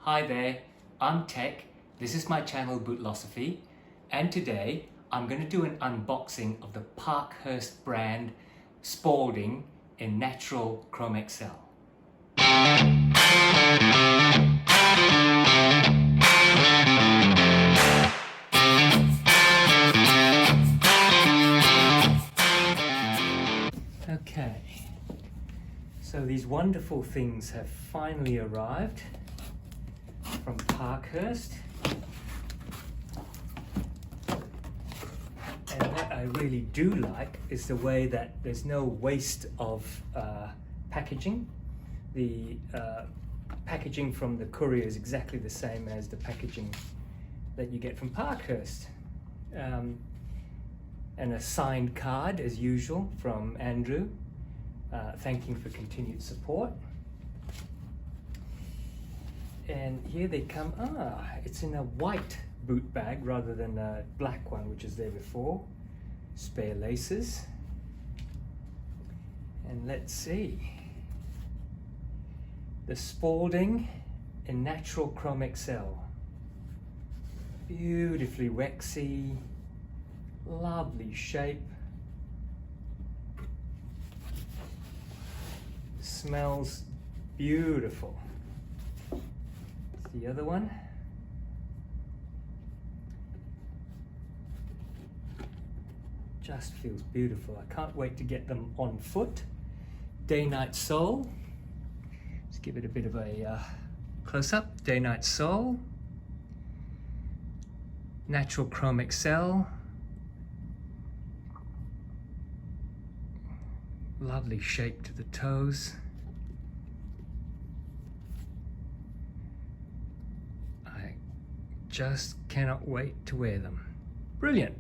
Hi there, I'm Tech, this is my channel Bootlosophy, and today I'm going to do an unboxing of the Parkhurst brand Spaulding in Natural Chromexcel. Okay, so these wonderful things have finally arrived from Parkhurst, and what I really do like is the way that there's no waste of packaging. The packaging from the courier is exactly the same as the packaging that you get from Parkhurst, and a signed card as usual from Andrew thanking for continued support. And here they come. It's in a white boot bag rather than a black one, which is there before. Spare laces. And let's see. The Spaulding in Natural Chromexcel. Beautifully waxy, lovely shape. Smells beautiful. The other one. Just feels beautiful. I can't wait to get them on foot. Day-night sole. Let's give it a bit of a close-up. Day-night sole. Natural Chromexcel. Lovely shape to the toes. Just cannot wait to wear them. Brilliant.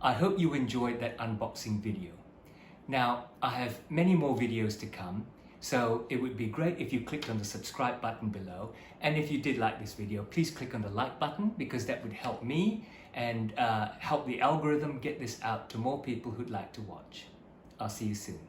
I hope you enjoyed that unboxing video. Now, I have many more videos to come, so it would be great if you clicked on the subscribe button below. And if you did like this video, please click on the like button, because that would help me and help the algorithm get this out to more people who'd like to watch. I'll see you soon.